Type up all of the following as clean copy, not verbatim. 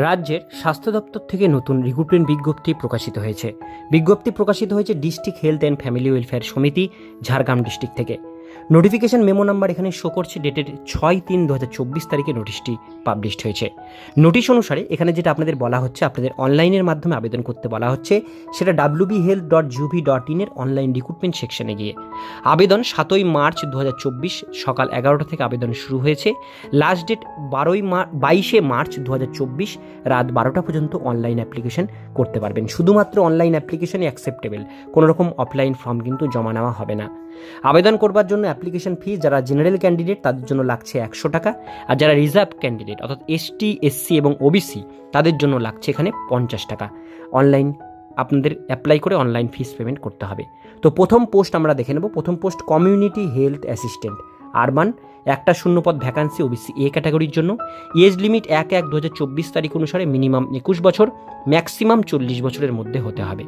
রাজ্যের স্বাস্থ্য দপ্তর থেকে নতুন রিক্রুটমেন্ট বিজ্ঞপ্তি প্রকাশিত হয়েছে। বিজ্ঞপ্তি প্রকাশিত হয়েছে district health and family welfare সমিতি ঝাড়গ্রাম ডিস্ট্রিক্ট থেকে। নোটিফিকেশন মেমো নাম্বার এখানে শো করছে, ডেটেড 6/3/2024 তারিখে নোটিশটি পাবলিশড হয়েছে। নোটিশ অনুসারে এখানে যেটা আপনাদের বলা হচ্ছে, আপনাদের অনলাইনের মাধ্যমে আবেদন করতে বলা হচ্ছে, সেটা wbhealth.gov.in এর অনলাইন রিক্রুটমেন্ট সেকশনে গিয়ে আবেদন 7ই মার্চ 2024 সকাল 11টা থেকে আবেদন শুরু হয়েছে। লাস্ট ডেট 22শে মার্চ 2024 রাত 12টা পর্যন্ত অনলাইন অ্যাপ্লিকেশন করতে পারবেন। শুধুমাত্র অনলাইন অ্যাপ্লিকেশনই অ্যাকসেপ্টেবল, কোনো রকম অফলাইন ফর্ম কিন্তু জমা নেওয়া হবে না। আবেদন করবার জন্য অ্যাপ্লিকেশন ফি যারা জেনারেল ক্যান্ডিডেট তাদের জন্য লাগছে 100 টাকা, আর যারা রিজার্ভ ক্যান্ডিডেট অর্থাৎ এসটি, এসসি এবং ওবিসি তাদের জন্য লাগছে এখানে 50 টাকা। অনলাইন আপনাদের অ্যাপ্লাই করে অনলাইন ফিস পেমেন্ট করতে হবে। তো প্রথম পোস্ট আমরা দেখে নেব। প্রথম post community health assistant urban, একটা শূন্যপদ ভ্যাকান্সি ওবিসি এ ক্যাটাগরির জন্য। এজ লিমিট 1/1/2024 তারিখ অনুসারে মিনিমাম 21 বছর, ম্যাক্সিমাম 40 বছরের মধ্যে হতে হবে।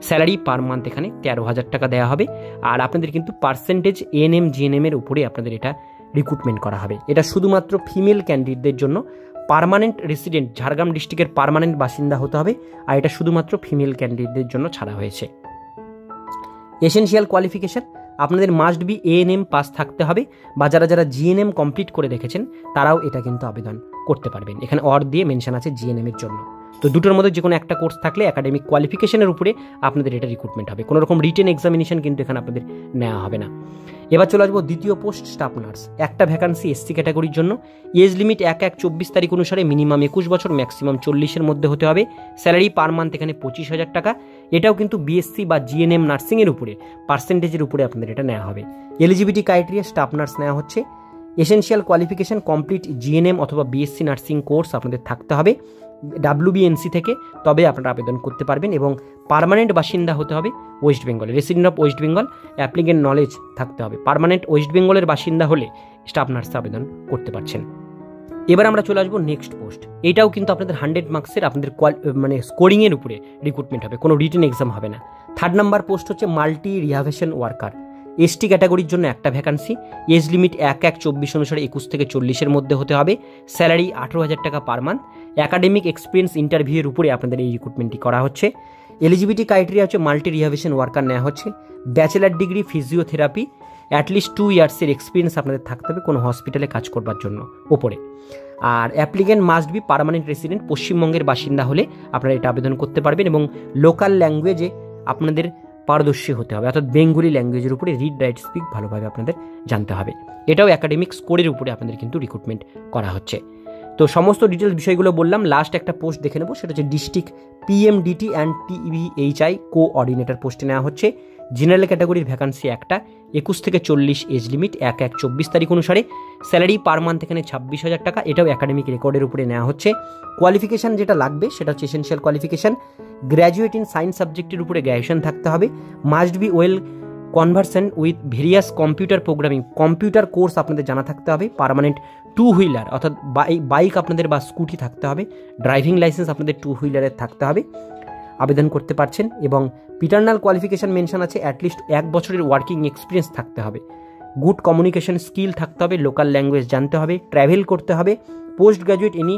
স্যালারি পার মান্থ এখানে 13,000 টাকা দেওয়া হবে। আর আপনাদের কিন্তু পার্সেন্টেজ এএনএম জিএনএম এর উপরে আপনাদের এটা রিক্রুটমেন্ট করা হবে। এটা শুধুমাত্র ফিমেল ক্যান্ডিডেটদের জন্য। পার্মানেন্ট রেসিডেন্ট ঝাড়গ্রাম ডিস্ট্রিক্টের পার্মানেন্ট বাসিন্দা হতে হবে, আর এটা শুধুমাত্র ফিমেল ক্যান্ডিডেটদের জন্য ছাড়া হয়েছে। এসেনশিয়াল কোয়ালিফিকেশন আপনাদের মাস্ট বি এএনএম পাস থাকতে হবে, বা যারা যারা জিএনএম কমপ্লিট করে রেখেছেন তারাও এটা কিন্তু আবেদন করতে পারবেন। এখানে অর দিয়ে মেনশন আছে জিএনএম এর জন্য। তো দুটোর মধ্যে যে কোনো একটা কোর্স থাকলে একাডেমিক কোয়ালিফিকেশনের উপরে আপনাদের এটা রিক্রুটমেন্ট হবে। কোনো রকম রিটেন এক্সামিনেশন কিন্তু এখানে আপনাদের নেওয়া হবে না। এবার চলে আসবো দ্বিতীয় পোস্ট স্টাফ নার্স, একটা ভ্যাকান্সি এসসি ক্যাটাগরির জন্য। এজ লিমিট 1/1/24 তারিখ অনুসারে মিনিমাম 21 বছর, ম্যাক্সিমাম 40-এর মধ্যে হতে হবে। স্যালারি পার মান্থ এখানে 25,000 টাকা। এটাও কিন্তু বিএসসি বা জিএনএম নার্সিংয়ের উপরে পার্সেন্টেজের উপরে আপনাদের এটা নেওয়া হবে। এলিজিবিলিটি ক্রাইটেরিয়া স্টাফ নার্স নেওয়া হচ্ছে। এসেনশিয়াল কোয়ালিফিকেশন কমপ্লিট জিএনএম অথবা বিএসসি নার্সিং কোর্স আপনাদের থাকতে হবে WBNC থেকে, তবে আপনারা আবেদন করতে পারবেন। এবং পার্মানেন্ট বাসিন্দা হতে হবে ওয়েস্ট বেঙ্গলে, resident of West Bengal, applicant knowledge থাকতে হবে। পার্মানেন্ট ওয়েস্ট বেঙ্গলের বাসিন্দা হলে স্টাফ নার্সে আবেদন করতে পারছেন। এবার আমরা চলে আসবো নেক্সট পোস্ট। এটাও কিন্তু আপনাদের 100 মার্কসের আপনাদের স্কোরিংয়ের উপরে রিক্রুটমেন্ট হবে, কোনো রিটেন এক্সাম হবে না। 3rd নাম্বার পোস্ট হচ্ছে মাল্টি রিহাভেশন ওয়ার্কার, এসটি ক্যাটাগরির জন্য একটা ভ্যাকান্সি। এজ লিমিট 1/1/24 অনুসারে 21 থেকে 40-এর মধ্যে হতে হবে। স্যালারি 18,000 টাকা পার মান্থ। একাডেমিক এক্সপিরিয়েন্স ইন্টারভিউয়ের উপরে আপনাদের এই রিক্রুটমেন্টটি করা হচ্ছে। এলিজিবিলিটি ক্রাইটেরিয়া হচ্ছে মাল্টি রিহাভেশন ওয়ার্কার নেওয়া হচ্ছে। ব্যাচেলার ডিগ্রি ফিজিওথেরাপি, অ্যাটলিস্ট 2 ইয়ার্সের এক্সপিরিয়েন্স আপনাদের থাকতে হবে কোনো হসপিটালে কাজ করবার জন্য ওপরে। আর applicant must be permanent resident, পশ্চিমবঙ্গের বাসিন্দা হলে আপনারা এটা আবেদন করতে পারবেন। এবং লোকাল ল্যাঙ্গুয়েজে আপনাদের পারদর্শী হতে হবে, অর্থাৎ বেঙ্গলি ল্যাঙ্গুয়েজের উপরে রিড রাইট স্পিক ভালোভাবে আপনাদের জানতে হবে। এটাও একাডেমিক স্কোরের উপরে আপনাদের কিন্তু রিক্রুটমেন্ট করা হচ্ছে। তো সমস্ত ডিটেলস বিষয়গুলো বললাম। লাস্ট একটা পোস্ট দেখে নেবো, সেটা হচ্ছে district PMDT and TBHI coordinator পোস্টে নেওয়া হচ্ছে। জেনারেল ক্যাটাগরির ভ্যাকান্সি একটা, 21 থেকে 40, এজ লিমিট 1/1/24 তারিখ অনুসারে। স্যালারি পার মান্থ এখানে 26,000 টাকা। এটাও একাডেমিক রেকর্ডের উপরে নেওয়া হচ্ছে। কোয়ালিফিকেশান যেটা লাগবে সেটা হচ্ছে essential qualification graduate in science সাবজেক্টের উপরে গ্র্যাজুয়েশন থাকতে হবে। Must be well conversant with various computer programming, computer course আপনাদের জানা থাকতে হবে। পার্মানেন্ট 2 হুইলার অর্থাৎ বাইক আপনাদের বা স্কুটি থাকতে হবে। ড্রাইভিং লাইসেন্স আপনাদের 2 হুইলারের থাকতে হবে। আবেদন করতে পারছেন। এবং পিটারনাল কোয়ালিফিকেশান মেনশন আছে, অ্যাটলিস্ট 1 বছরের ওয়ার্কিং এক্সপিরিয়েন্স থাকতে হবে। গুড কমিউনিকেশন স্কিল থাকতে হবে, লোকাল ল্যাঙ্গুয়েজ জানতে হবে, ট্র্যাভেল করতে হবে। Post graduate any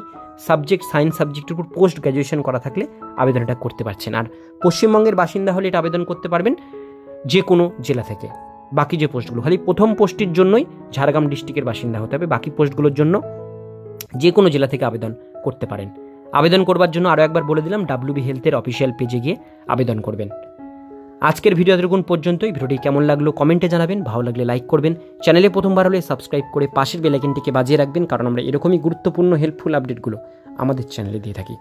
subject, science সাবজেক্টের উপর পোস্ট গ্র্যাজুয়েশন করা থাকলে আবেদনটা করতে পারছেন। আর পশ্চিমবঙ্গের বাসিন্দা হলে এটা আবেদন করতে পারবেন যে কোনো জেলা থেকে। বাকি যে পোস্টগুলো, খালি প্রথম পোস্টটির জন্যই ঝাড়গ্রাম ডিস্ট্রিক্টের বাসিন্দা হতে হবে, বাকি পোস্টগুলোর জন্য যে কোনো জেলা থেকে আবেদন করতে পারেন। আবেদন করবার জন্য আরও একবার বলে দিলাম, WB হেলথের অফিসিয়াল পেজে গিয়ে আবেদন করবেন। আজকের ভিডিও এতটুকুন পর্যন্তই। ভিডিওটি কেমন লাগলো কমেন্টে জানাবেন, ভালো লাগলে লাইক করবেন। চ্যানেলে প্রথমবার হলে সাবস্ক্রাইব করে পাশের বেল আইকনটিকে বাজিয়ে রাখবেন, কারণ আমরা এরকমই গুরুত্বপূর্ণ হেল্পফুল আপডেটগুলো আমাদের চ্যানেলে দিয়ে থাকি।